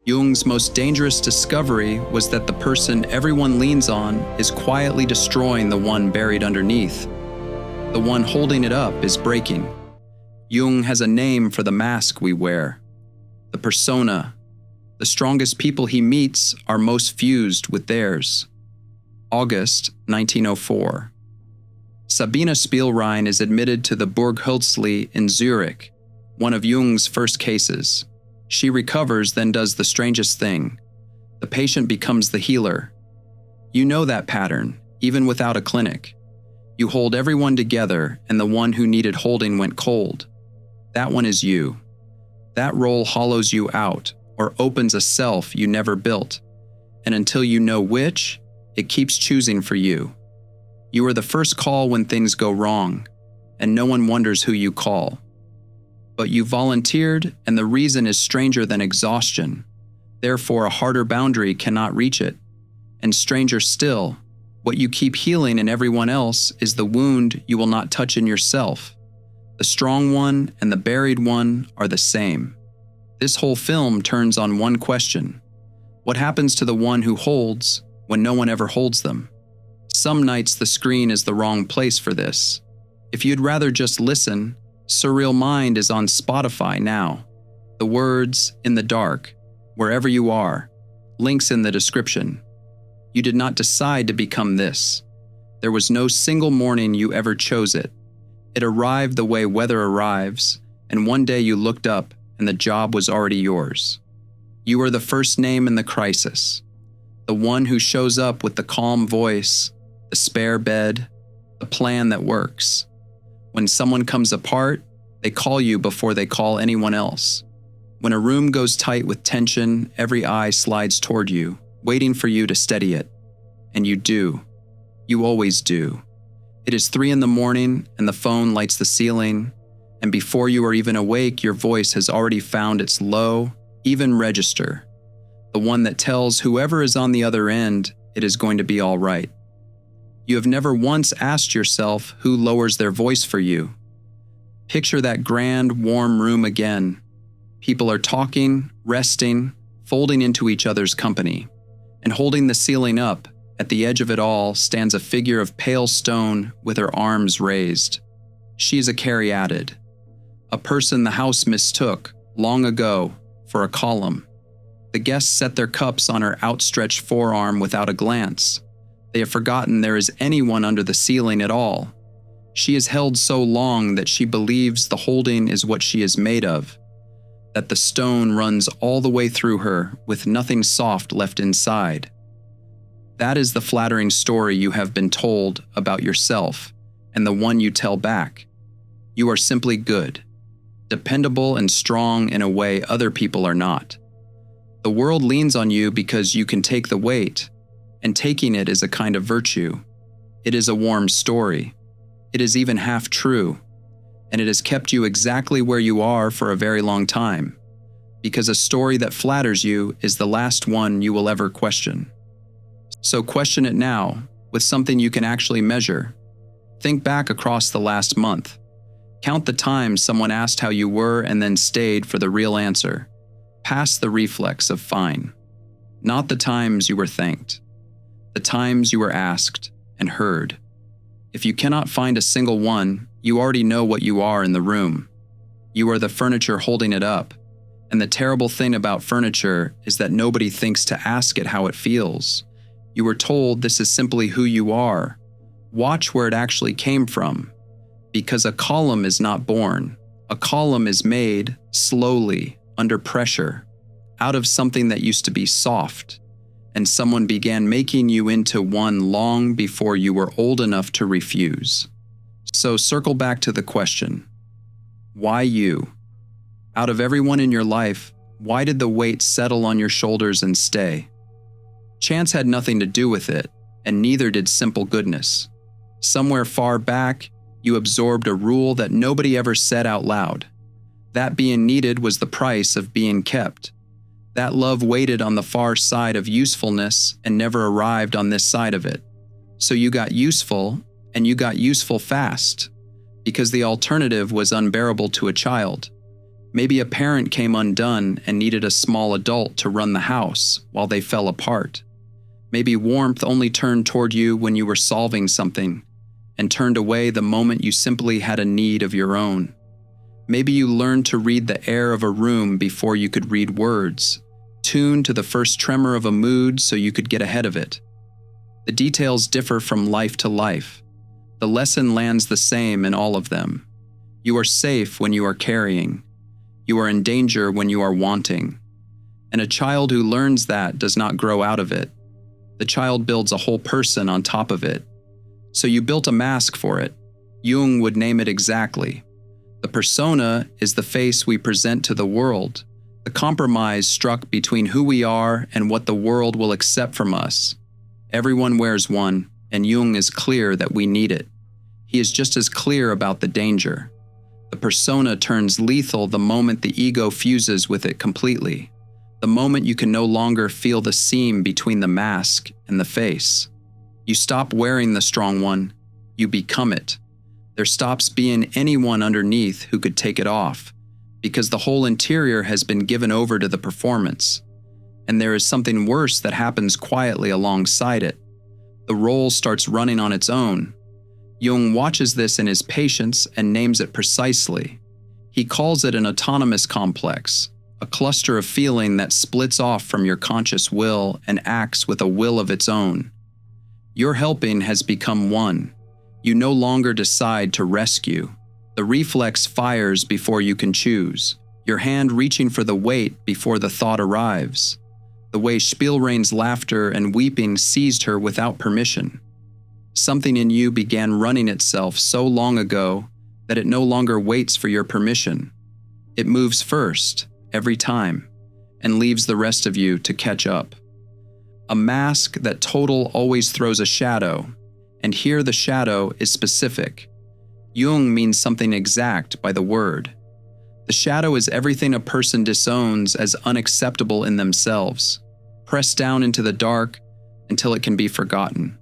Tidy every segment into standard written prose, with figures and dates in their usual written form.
Jung's most dangerous discovery was that the person everyone leans on is quietly destroying the one buried underneath. The one holding it up is breaking. Jung has a name for the mask we wear. The persona. The strongest people he meets are most fused with theirs. August 1904. Sabina Spielrein is admitted to the Burghölzli in Zurich, one of Jung's first cases. She recovers, then does the strangest thing. The patient becomes the healer. You know that pattern, even without a clinic. You hold everyone together, and the one who needed holding went cold. That one is you. That role hollows you out, or opens a self you never built. And until you know which, it keeps choosing for you. You are the first call when things go wrong, and no one wonders who you call. But you volunteered, and the reason is stranger than exhaustion. Therefore, a harder boundary cannot reach it. And stranger still, what you keep healing in everyone else is the wound you will not touch in yourself. The strong one and the buried one are the same. This whole film turns on one question. What happens to the one who holds when no one ever holds them? Some nights the screen is the wrong place for this. If you'd rather just listen, Surreal Mind is on Spotify now. The words, in the dark, wherever you are, links in the description. You did not decide to become this. There was no single morning you ever chose it. It arrived the way weather arrives, and one day you looked up and the job was already yours. You are the first name in the crisis. The one who shows up with the calm voice, the spare bed, the plan that works. When someone comes apart, they call you before they call anyone else. When a room goes tight with tension, every eye slides toward you, waiting for you to steady it. And you do. You always do. It is 3 a.m. and the phone lights the ceiling, and before you are even awake, your voice has already found its low, even register. The one that tells whoever is on the other end it is going to be all right. You have never once asked yourself who lowers their voice for you. Picture that grand, warm room again. People are talking, resting, folding into each other's company. And holding the ceiling up, at the edge of it all, stands a figure of pale stone with her arms raised. She is a caryatid, a person the house mistook, long ago, for a column. The guests set their cups on her outstretched forearm without a glance. They have forgotten there is anyone under the ceiling at all. She is held so long that she believes the holding is what she is made of, that the stone runs all the way through her with nothing soft left inside. That is the flattering story you have been told about yourself and the one you tell back. You are simply good, dependable and strong in a way other people are not. The world leans on you because you can take the weight, and taking it is a kind of virtue. It is a warm story. It is even half true, and it has kept you exactly where you are for a very long time, because a story that flatters you is the last one you will ever question. So question it now, with something you can actually measure. Think back across the last month. Count the times someone asked how you were and then stayed for the real answer, past the reflex of fine. Not the times you were thanked. The times you were asked and heard. If you cannot find a single one, you already know what you are in the room. You are the furniture holding it up. And the terrible thing about furniture is that nobody thinks to ask it how it feels. You were told this is simply who you are. Watch where it actually came from. Because a column is not born. A column is made slowly, under pressure, out of something that used to be soft. And someone began making you into one long before you were old enough to refuse. So circle back to the question, why you? Out of everyone in your life, why did the weight settle on your shoulders and stay? Chance had nothing to do with it, and neither did simple goodness. Somewhere far back, you absorbed a rule that nobody ever said out loud. That being needed was the price of being kept. That love waited on the far side of usefulness and never arrived on this side of it. So you got useful, and you got useful fast, because the alternative was unbearable to a child. Maybe a parent came undone and needed a small adult to run the house while they fell apart. Maybe warmth only turned toward you when you were solving something, and turned away the moment you simply had a need of your own. Maybe you learned to read the air of a room before you could read words, tuned to the first tremor of a mood so you could get ahead of it. The details differ from life to life. The lesson lands the same in all of them. You are safe when you are carrying. You are in danger when you are wanting. And a child who learns that does not grow out of it. The child builds a whole person on top of it. So you built a mask for it. Jung would name it exactly. The persona is the face we present to the world, the compromise struck between who we are and what the world will accept from us. Everyone wears one, and Jung is clear that we need it. He is just as clear about the danger. The persona turns lethal the moment the ego fuses with it completely, the moment you can no longer feel the seam between the mask and the face. You stop wearing the strong one, you become it. There stops being anyone underneath who could take it off, because the whole interior has been given over to the performance. And there is something worse that happens quietly alongside it. The role starts running on its own. Jung watches this in his patience and names it precisely. He calls it an autonomous complex, a cluster of feeling that splits off from your conscious will and acts with a will of its own. Your helping has become one. You no longer decide to rescue. The reflex fires before you can choose, your hand reaching for the weight before the thought arrives. The way Spielrein's laughter and weeping seized her without permission. Something in you began running itself so long ago that it no longer waits for your permission. It moves first, every time, and leaves the rest of you to catch up. A mask that total always throws a shadow, and here the shadow is specific. Jung means something exact by the word. The shadow is everything a person disowns as unacceptable in themselves, pressed down into the dark until it can be forgotten.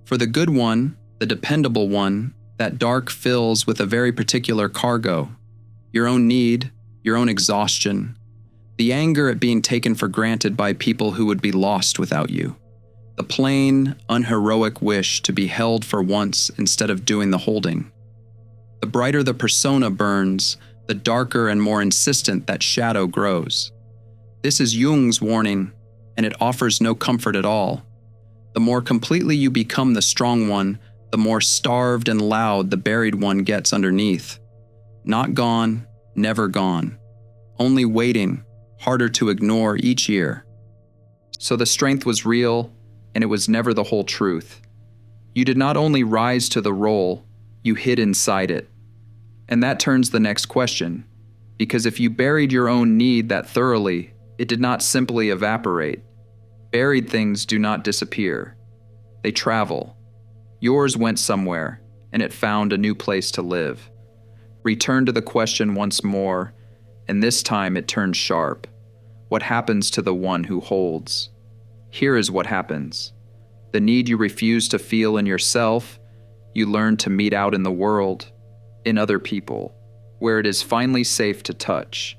For the good one, the dependable one, that dark fills with a very particular cargo, your own need, your own exhaustion, the anger at being taken for granted by people who would be lost without you, the plain, unheroic wish to be held for once instead of doing the holding. The brighter the persona burns, the darker and more insistent that shadow grows. This is Jung's warning, and it offers no comfort at all. The more completely you become the strong one, the more starved and loud the buried one gets underneath. Not gone, never gone. Only waiting, harder to ignore each year. So the strength was real, and it was never the whole truth. You did not only rise to the role, you hid inside it. And that turns the next question, because if you buried your own need that thoroughly, it did not simply evaporate. Buried things do not disappear. They travel. Yours went somewhere, and it found a new place to live. Return to the question once more, and this time it turns sharp. What happens to the one who holds? Here is what happens. The need you refuse to feel in yourself, you learn to meet out in the world, in other people, where it is finally safe to touch.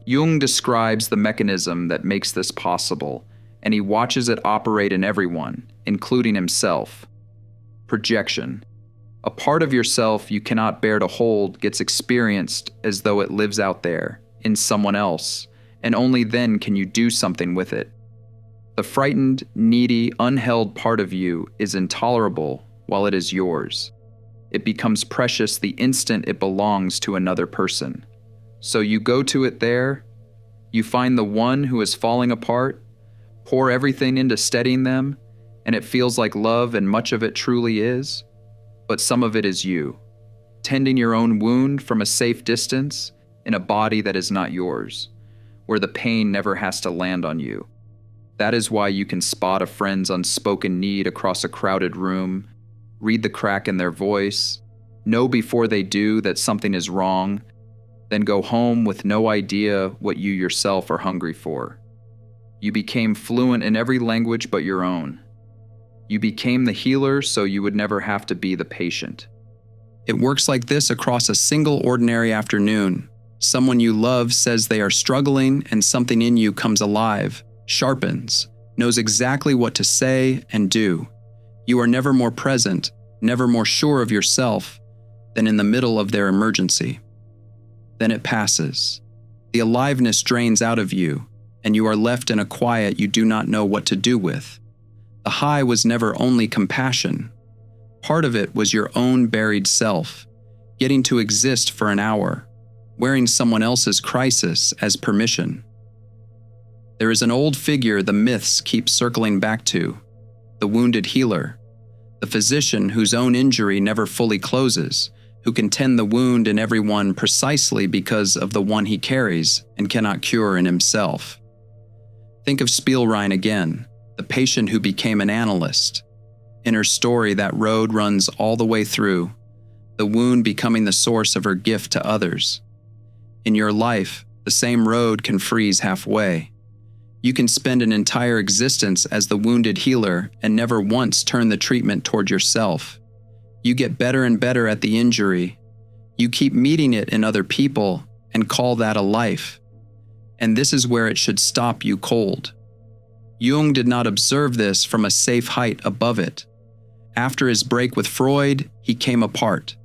Jung describes the mechanism that makes this possible, and he watches it operate in everyone, including himself. Projection. A part of yourself you cannot bear to hold gets experienced as though it lives out there, in someone else, and only then can you do something with it. The frightened, needy, unheld part of you is intolerable while it is yours. It becomes precious the instant it belongs to another person. So you go to it there, you find the one who is falling apart, pour everything into steadying them, and it feels like love, and much of it truly is, but some of it is you, tending your own wound from a safe distance in a body that is not yours, where the pain never has to land on you. That is why you can spot a friend's unspoken need across a crowded room, read the crack in their voice, know before they do that something is wrong, then go home with no idea what you yourself are hungry for. You became fluent in every language but your own. You became the healer so you would never have to be the patient. It works like this across a single ordinary afternoon, Someone you love says they are struggling, and something in you comes alive, sharpens, knows exactly what to say and do. You are never more present, never more sure of yourself than in the middle of their emergency. Then it passes. The aliveness drains out of you, and you are left in a quiet you do not know what to do with. The high was never only compassion. Part of it was your own buried self, getting to exist for an hour, wearing someone else's crisis as permission. There is an old figure the myths keep circling back to, the wounded healer, the physician whose own injury never fully closes, who can tend the wound in everyone precisely because of the one he carries and cannot cure in himself. Think of Spielrein again, the patient who became an analyst. In her story, that road runs all the way through, the wound becoming the source of her gift to others. In your life, the same road can freeze halfway. You can spend an entire existence as the wounded healer and never once turn the treatment toward yourself. You get better and better at the injury. You keep meeting it in other people and call that a life. And this is where it should stop you cold. Jung did not observe this from a safe height above it. After his break with Freud, he came apart.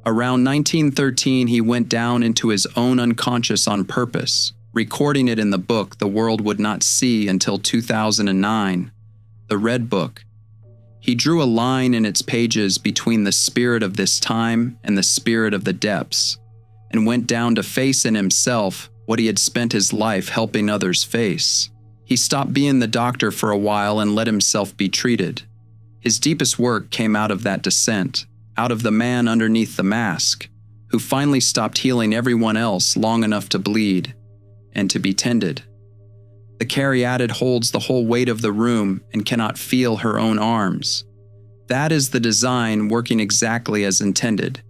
Around 1913, he went down into his own unconscious on purpose, recording it in the book the world would not see until 2009, the Red Book. He drew a line in its pages between the spirit of this time and the spirit of the depths, and went down to face in himself what he had spent his life helping others face. He stopped being the doctor for a while and let himself be treated. His deepest work came out of that descent, out of the man underneath the mask, who finally stopped healing everyone else long enough to bleed and to be tended. The caryatid holds the whole weight of the room and cannot feel her own arms. That is the design working exactly as intended.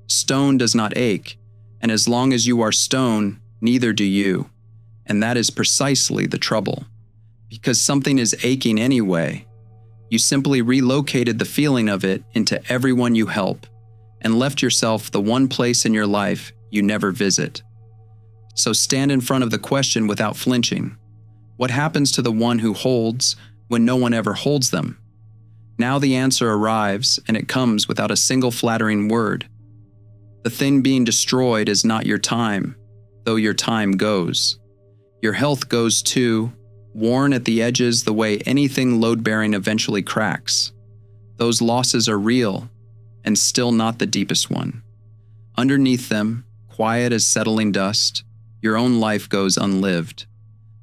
Stone does not ache, and as long as you are stone, neither do you. And that is precisely the trouble. Because something is aching anyway, you simply relocated the feeling of it into everyone you help, and left yourself the one place in your life you never visit. So stand in front of the question without flinching. What happens to the one who holds when no one ever holds them? Now the answer arrives, and it comes without a single flattering word. The thing being destroyed is not your time, though your time goes. Your health goes too, worn at the edges the way anything load-bearing eventually cracks. Those losses are real, and still not the deepest one. Underneath them, quiet as settling dust, your own life goes unlived.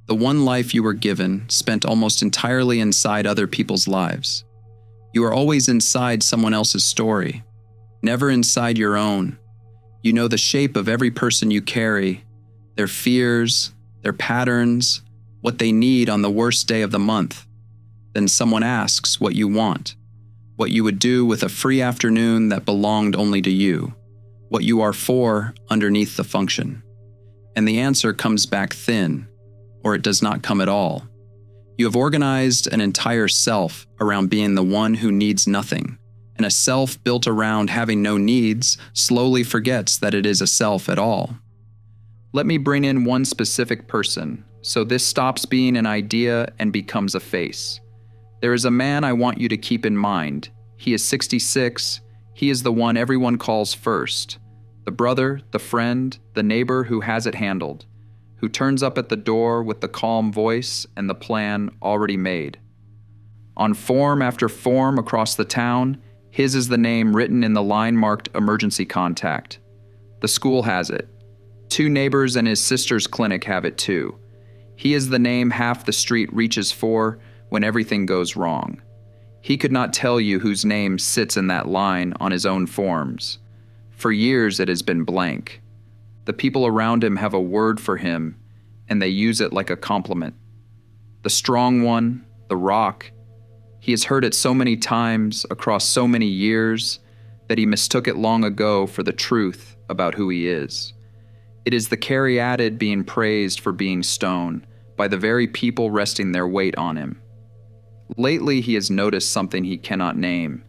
The one life you were given, spent almost entirely inside other people's lives. You are always inside someone else's story, never inside your own. You know the shape of every person you carry, their fears, their patterns, what they need on the worst day of the month. Then someone asks what you want, what you would do with a free afternoon that belonged only to you, what you are for underneath the function. And the answer comes back thin, or it does not come at all. You have organized an entire self around being the one who needs nothing, and a self built around having no needs slowly forgets that it is a self at all. Let me bring in one specific person, so this stops being an idea and becomes a face. There is a man I want you to keep in mind. He is 66. He is the one everyone calls first. The brother, the friend, the neighbor who has it handled, who turns up at the door with the calm voice and the plan already made. On form after form across the town, his is the name written in the line marked emergency contact. The school has it. 2 neighbors and his sister's clinic have it too. He is the name half the street reaches for when everything goes wrong. He could not tell you whose name sits in that line on his own forms. For years it has been blank. The people around him have a word for him, and they use it like a compliment. The strong one, the rock, he has heard it so many times across so many years that he mistook it long ago for the truth about who he is. It is the caryatid being praised for being stone by the very people resting their weight on him. Lately he has noticed something he cannot name.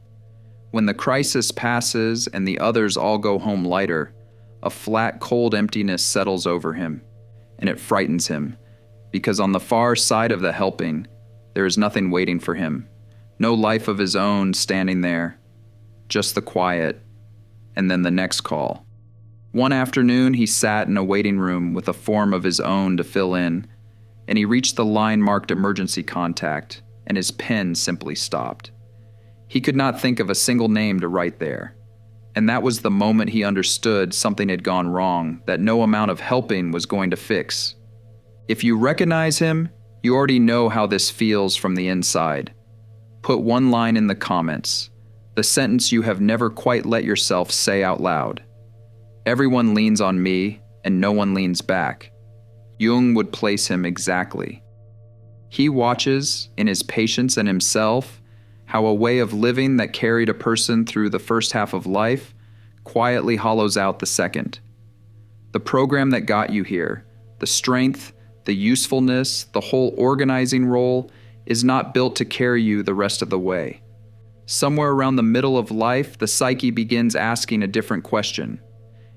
When the crisis passes and the others all go home lighter, a flat, cold emptiness settles over him, and it frightens him, because on the far side of the helping, there is nothing waiting for him, no life of his own standing there, just the quiet, and then the next call. One afternoon, he sat in a waiting room with a form of his own to fill in, and he reached the line marked emergency contact, and his pen simply stopped. He could not think of a single name to write there, and that was the moment he understood something had gone wrong that no amount of helping was going to fix. If you recognize him, you already know how this feels from the inside. Put one line in the comments, the sentence you have never quite let yourself say out loud. Everyone leans on me, and no one leans back. Jung would place him exactly. He watches, in his patience and himself, how a way of living that carried a person through the first half of life quietly hollows out the second. The program that got you here, the strength, the usefulness, the whole organizing role, is not built to carry you the rest of the way. Somewhere around the middle of life, the psyche begins asking a different question.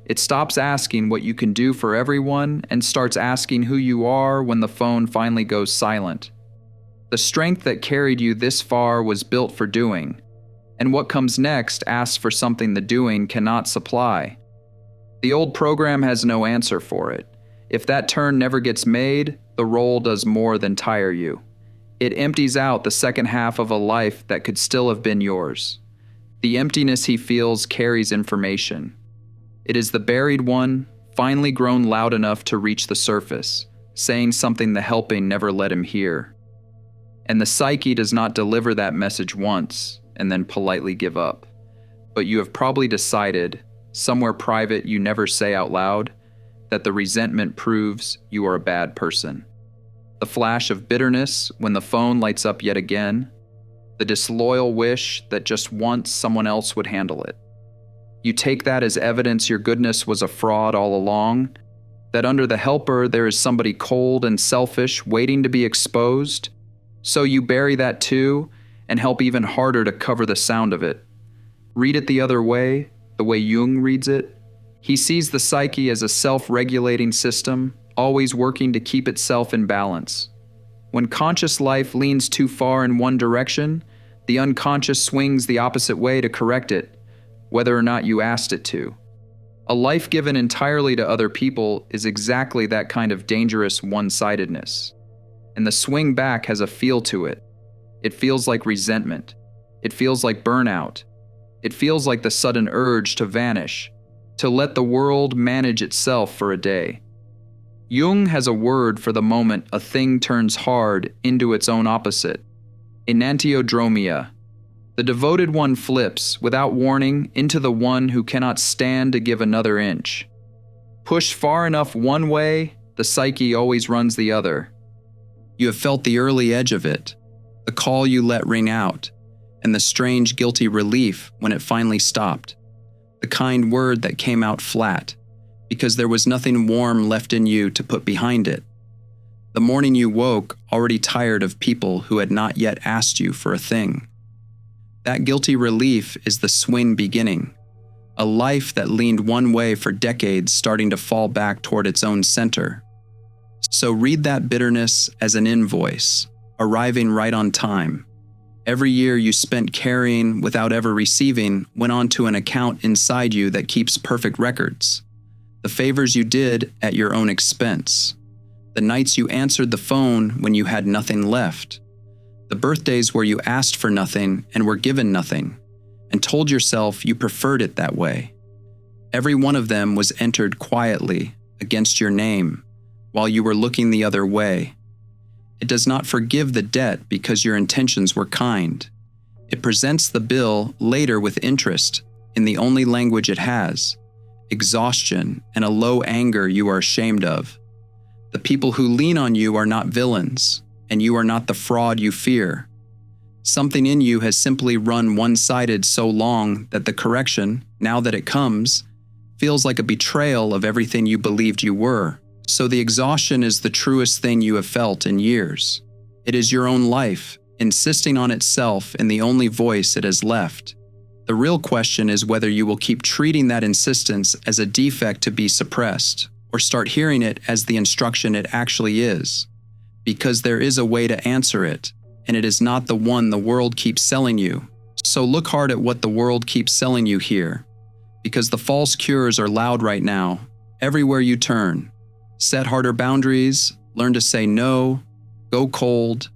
It stops asking what you can do for everyone and starts asking who you are when the phone finally goes silent. The strength that carried you this far was built for doing, and what comes next asks for something the doing cannot supply. The old program has no answer for it. If that turn never gets made, the role does more than tire you. It empties out the second half of a life that could still have been yours. The emptiness he feels carries information. It is the buried one, finally grown loud enough to reach the surface, saying something the helping never let him hear. And the psyche does not deliver that message once and then politely give up. But you have probably decided, somewhere private you never say out loud, that the resentment proves you are a bad person. The flash of bitterness when the phone lights up yet again, the disloyal wish that just once someone else would handle it. You take that as evidence your goodness was a fraud all along, that under the helper there is somebody cold and selfish waiting to be exposed. So you bury that too, and help even harder to cover the sound of it. Read it the other way, the way Jung reads it. He sees the psyche as a self-regulating system, always working to keep itself in balance. When conscious life leans too far in one direction, the unconscious swings the opposite way to correct it, whether or not you asked it to. A life given entirely to other people is exactly that kind of dangerous one-sidedness. And the swing back has a feel to it. It feels like resentment. It feels like burnout. It feels like the sudden urge to vanish, to let the world manage itself for a day. Jung has a word for the moment a thing turns hard into its own opposite, enantiodromia. The devoted one flips, without warning, into the one who cannot stand to give another inch. Pushed far enough one way, the psyche always runs the other. You have felt the early edge of it, the call you let ring out, and the strange guilty relief when it finally stopped, the kind word that came out flat, because there was nothing warm left in you to put behind it. The morning you woke, already tired of people who had not yet asked you for a thing. That guilty relief is the swing beginning, a life that leaned one way for decades starting to fall back toward its own center. So read that bitterness as an invoice, arriving right on time. Every year you spent carrying without ever receiving went onto an account inside you that keeps perfect records. The favors you did at your own expense. The nights you answered the phone when you had nothing left. The birthdays where you asked for nothing and were given nothing, and told yourself you preferred it that way. Every one of them was entered quietly against your name, while you were looking the other way. It does not forgive the debt because your intentions were kind. It presents the bill later with interest in the only language it has, exhaustion and a low anger you are ashamed of. The people who lean on you are not villains, and you are not the fraud you fear. Something in you has simply run one-sided so long that the correction, now that it comes, feels like a betrayal of everything you believed you were. So the exhaustion is the truest thing you have felt in years. It is your own life, insisting on itself in the only voice it has left. The real question is whether you will keep treating that insistence as a defect to be suppressed, or start hearing it as the instruction it actually is. Because there is a way to answer it, and it is not the one the world keeps selling you. So look hard at what the world keeps selling you here. Because the false cures are loud right now, everywhere you turn. Set harder boundaries, learn to say no, go cold,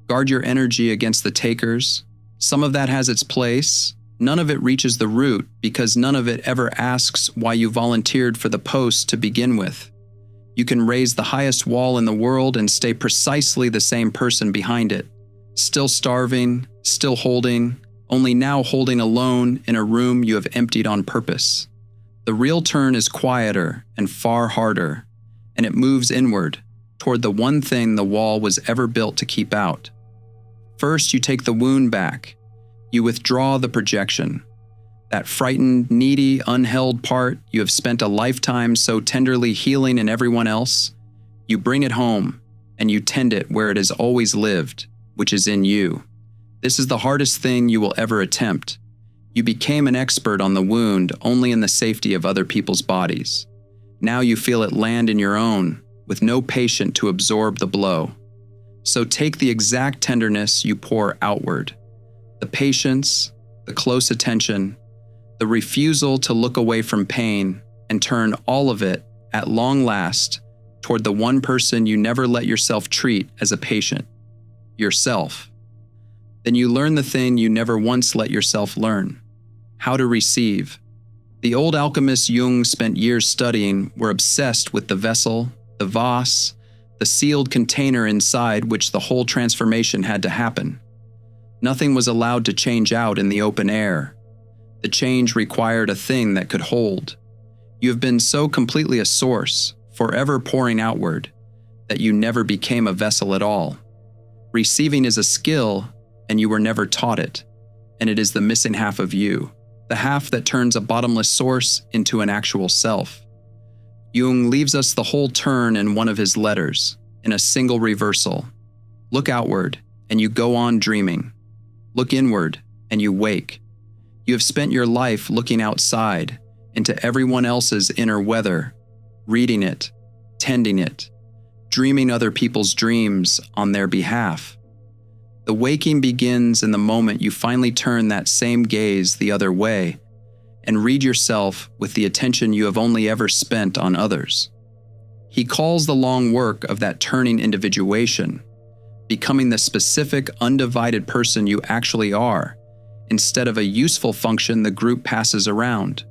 guard your energy against the takers. Some of that has its place. None of it reaches the root because none of it ever asks why you volunteered for the post to begin with. You can raise the highest wall in the world and stay precisely the same person behind it. Still starving, still holding, only now holding alone in a room you have emptied on purpose. The real turn is quieter and far harder, and it moves inward, toward the one thing the wall was ever built to keep out. First, you take the wound back. You withdraw the projection. That frightened, needy, unheld part you have spent a lifetime so tenderly healing in everyone else, you bring it home, and you tend it where it has always lived, which is in you. This is the hardest thing you will ever attempt. You became an expert on the wound only in the safety of other people's bodies. Now you feel it land in your own, with no patient to absorb the blow. So take the exact tenderness you pour outward. The patience, the close attention, the refusal to look away from pain, and turn all of it, at long last, toward the one person you never let yourself treat as a patient, yourself. Then you learn the thing you never once let yourself learn: how to receive. The old alchemists Jung spent years studying were obsessed with the vessel, the vase, the sealed container inside which the whole transformation had to happen. Nothing was allowed to change out in the open air. The change required a thing that could hold. You have been so completely a source, forever pouring outward, that you never became a vessel at all. Receiving is a skill, and you were never taught it, and it is the missing half of you, the half that turns a bottomless source into an actual self. Jung leaves us the whole turn in one of his letters, in a single reversal. Look outward, and you go on dreaming. Look inward, and you wake. You have spent your life looking outside, into everyone else's inner weather, reading it, tending it, dreaming other people's dreams on their behalf. The waking begins in the moment you finally turn that same gaze the other way and read yourself with the attention you have only ever spent on others. He calls the long work of that turning individuation, becoming the specific, undivided person you actually are, instead of a useful function the group passes around.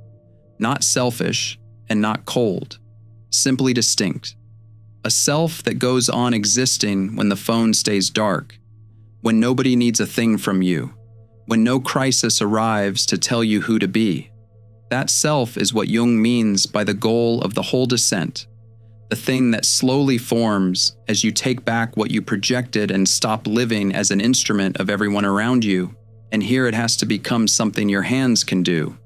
Not selfish and not cold, simply distinct. A self that goes on existing when the phone stays dark, when nobody needs a thing from you, when no crisis arrives to tell you who to be. That self is what Jung means by the goal of the whole descent, the thing that slowly forms as you take back what you projected and stop living as an instrument of everyone around you, and here it has to become something your hands can do.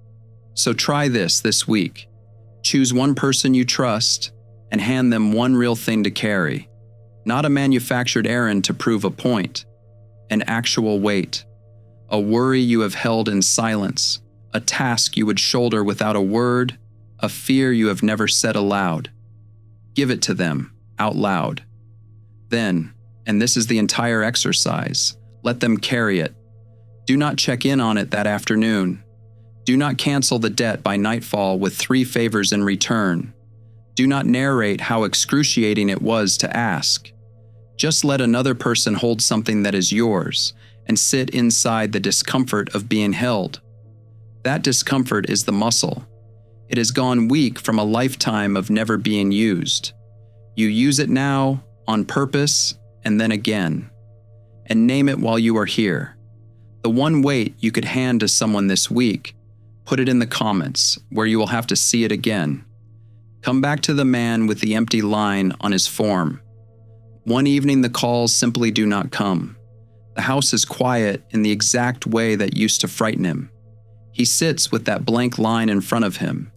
So try this week. Choose one person you trust and hand them one real thing to carry, not a manufactured errand to prove a point, an actual weight, a worry you have held in silence, a task you would shoulder without a word, a fear you have never said aloud. Give it to them, out loud. Then, and this is the entire exercise, let them carry it. Do not check in on it that afternoon. Do not cancel the debt by nightfall with 3 favors in return. Do not narrate how excruciating it was to ask. Just let another person hold something that is yours and sit inside the discomfort of being held. That discomfort is the muscle. It has gone weak from a lifetime of never being used. You use it now, on purpose, and then again. And name it while you are here. The one weight you could hand to someone this week, put it in the comments, where you will have to see it again. Come back to the man with the empty line on his form. One evening the calls simply do not come. The house is quiet in the exact way that used to frighten him. He sits with that blank line in front of him,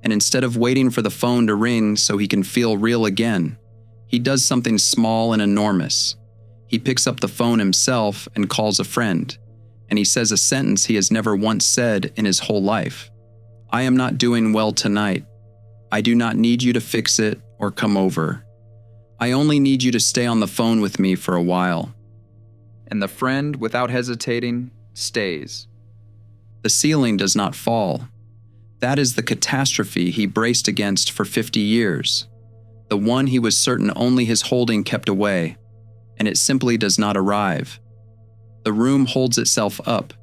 and instead of waiting for the phone to ring so he can feel real again, he does something small and enormous. He picks up the phone himself and calls a friend, and he says a sentence he has never once said in his whole life. I am not doing well tonight. I do not need you to fix it or come over. I only need you to stay on the phone with me for a while. And the friend, without hesitating, stays. The ceiling does not fall. That is the catastrophe he braced against for 50 years, the one he was certain only his holding kept away, and it simply does not arrive. The room holds itself up.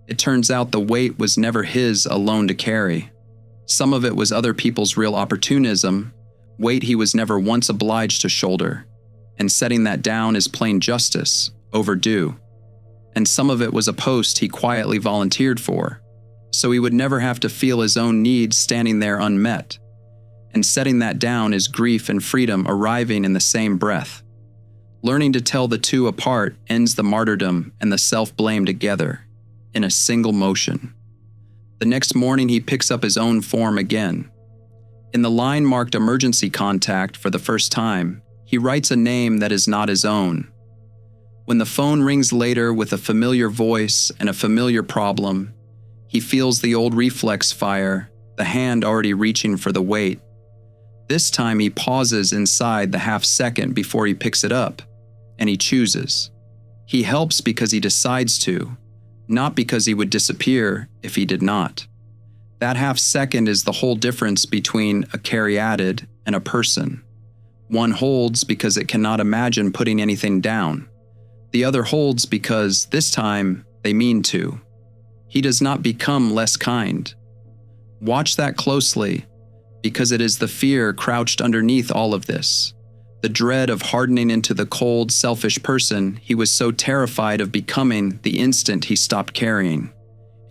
It turns out the weight was never his alone to carry. Some of it was other people's real opportunism, weight he was never once obliged to shoulder, and setting that down is plain justice, overdue. And some of it was a post he quietly volunteered for, so he would never have to feel his own needs standing there unmet. And setting that down is grief and freedom arriving in the same breath. Learning to tell the two apart ends the martyrdom and the self-blame together, in a single motion. The next morning he picks up his own form again. In the line marked emergency contact for the first time, he writes a name that is not his own. When the phone rings later with a familiar voice and a familiar problem, he feels the old reflex fire, the hand already reaching for the weight. This time he pauses inside the half second before he picks it up, and he chooses. He helps because he decides to, not because he would disappear if he did not. That half second is the whole difference between a caryatid and a person. One holds because it cannot imagine putting anything down. The other holds because, this time, they mean to. He does not become less kind. Watch that closely, because it is the fear crouched underneath all of this, the dread of hardening into the cold, selfish person he was so terrified of becoming the instant he stopped caring.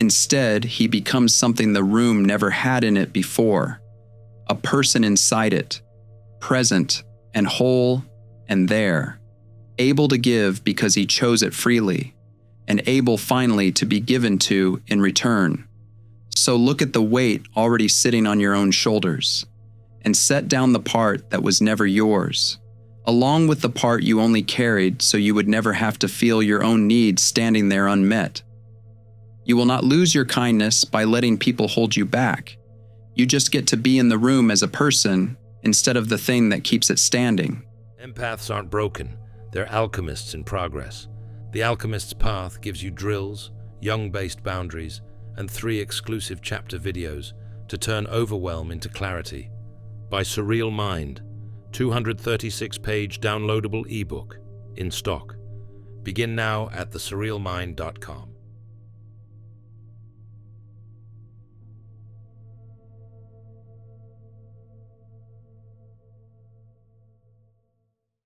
Instead, he becomes something the room never had in it before, a person inside it, present and whole and there, able to give because he chose it freely, and able finally to be given to in return. So look at the weight already sitting on your own shoulders, and set down the part that was never yours, along with the part you only carried so you would never have to feel your own needs standing there unmet. You will not lose your kindness by letting people hold you back. You just get to be in the room as a person instead of the thing that keeps it standing. Empaths aren't broken, they're alchemists in progress. The Alchemist's Path gives you drills, Jung-based boundaries, and 3 exclusive chapter videos to turn overwhelm into clarity. By Surreal Mind, 236-page downloadable ebook, in stock. Begin now at thesurrealmind.com.